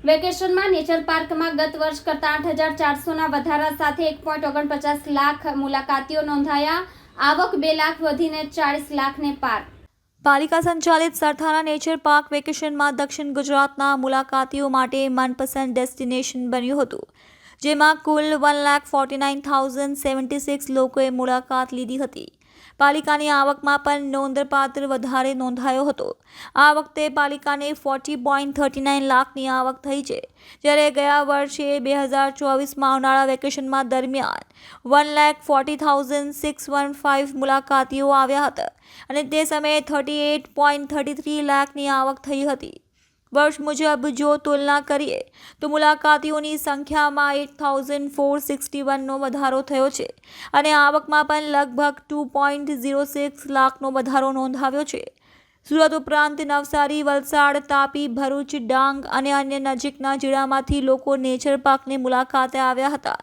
વેકેશનમાં નેચર પાર્કમાં ગત વર્ષ કરતાં 8,400ના વધારા સાથે 1.49 લાખ મુલાકાતીઓ નોંધાયા. આવક 2 લાખ વધીને 40 લાખને પાર. પાલિકા સંચાલિત સરથાણા નેચર પાર્ક વેકેશનમાં દક્ષિણ ગુજરાતના મુલાકાતીઓ માટે મનપસંદ ડેસ્ટિનેશન બન્યું હતું, જેમાં કુલ 1,49,076 લોકોએ મુલાકાત લીધી હતી. પાલિકાની આવકમાં પણ નોંધપાત્ર વધારો નોંધાયો હતો. આ વખતે પાલિકાને 40.39 લાખની આવક થઈ છે, જ્યારે ગયા વર્ષે 2024માં ઉનાળા વેકેશનમાં દરમિયાન 1,40,615 મુલાકાતીઓ આવ્યા હતા અને તે સમયે 38.33 લાખની આવક થઈ હતી. વર્ષ મુજબ જો તુલના કરીએ તો મુલાકાતીઓની સંખ્યામાં 8,461નો વધારો થયો છે અને આવકમાં પણ લગભગ 2.06 લાખનો વધારો નોંધાવ્યો છે. સુરત ઉપરાંત નવસારી, વલસાડ, તાપી, ભરૂચ, ડાંગ અને અન્ય નજીકના જિલ્લામાંથી લોકો નેચર પાર્કની મુલાકાતે આવ્યા હતા.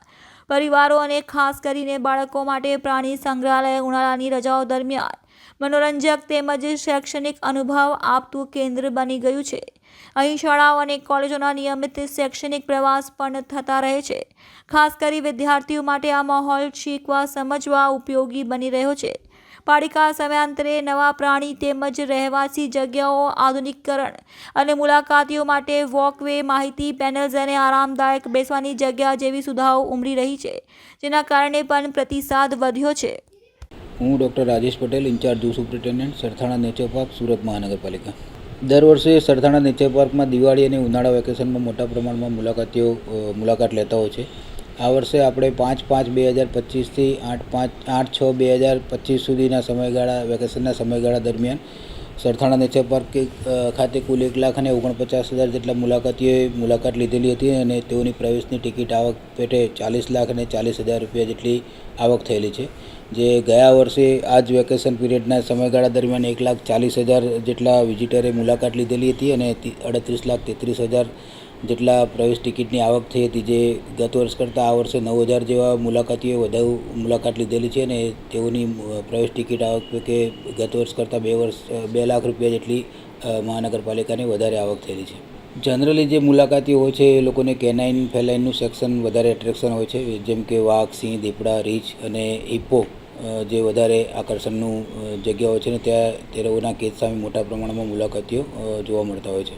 પરિવારો અને ખાસ કરીને બાળકો માટે પ્રાણી સંગ્રહાલય ઉનાળાની રજાઓ દરમિયાન મનોરંજક તેમજ શૈક્ષણિક અનુભવ આપતું કેન્દ્ર બની ગયું છે. અહીં શાળાઓ અને કોલેજોના નિયમિત શૈક્ષણિક પ્રવાસ પણ થતા રહે છે. ખાસ કરી વિદ્યાર્થીઓ માટે આ માહોલ શીખવા સમજવા ઉપયોગી બની રહ્યો છે. પાલિકા સમયાંતરે નવા પ્રાણી તેમજ રહેવાસી જગ્યાઓ, આધુનિકીકરણ અને મુલાકાતીઓ માટે વોકવે, માહિતી પેનલ્સ અને આરામદાયક બેસવાની જગ્યા જેવી સુવિધાઓ ઉમેરી રહી છે, જેના કારણે પણ પ્રતિસાદ વધ્યો છે. હું doctor Rajesh Patel, incharge zoo superintendent, Sarthana nature park, Surat મહાનગરપાલિકા. દર વર્ષે સરથાણા નેચર પાર્કમાં દિવાળી અને ઉનાળા વેકેશનમાં મોટા પ્રમાણમાં મુલાકાતીઓ મુલાકાત લેતા હોય છે. આ વર્ષે આપણે 5/5/2025થી 8/6/2025 સુધીના સમયગાળા વેકેશનના સમયગાળા દરમિયાન સરથાણા નેચર પાર્ક ખાતે કુલ 1,49,000 જેટલા મુલાકાતીઓએ મુલાકાત લીધેલી હતી અને તેઓની પ્રવેશની ટિકિટ આવક પેટે 40 લાખ અને 40,000 રૂપિયા જેટલી આવક થયેલી છે. જે ગયા વર્ષે આ જ વેકેશન પીરિયડના સમયગાળા દરમિયાન 1,40,000 જેટલા વિઝિટરે મુલાકાત લીધેલી હતી અને 38,33,000 જેટલા પ્રવેશ ટિકિટની આવક થઈ હતી. જે ગત વર્ષ કરતાં આ વર્ષે 9,000 જેવા મુલાકાતીઓએ વધુ મુલાકાત લીધેલી છે અને તેઓની પ્રવેશ ટિકિટ આવક કે ગત વર્ષ કરતાં 2 લાખ રૂપિયા જેટલી મહાનગરપાલિકાની વધારે આવક થયેલી છે. જનરલી જે મુલાકાતીઓ હોય છે એ લોકોને કેનાઇન ફેલાઇનનું સેક્શન વધારે એટ્રેક્શન હોય છે, જેમ કે વાઘ, સિંહ, દીપડા, રીંછ અને હિપ્પો જે વધારે આકર્ષણનું જગ્યા હોય છે ને ત્યાં તે લોકોના કેદ સામે મોટા પ્રમાણમાં મુલાકાતીઓ જોવા મળતા હોય છે.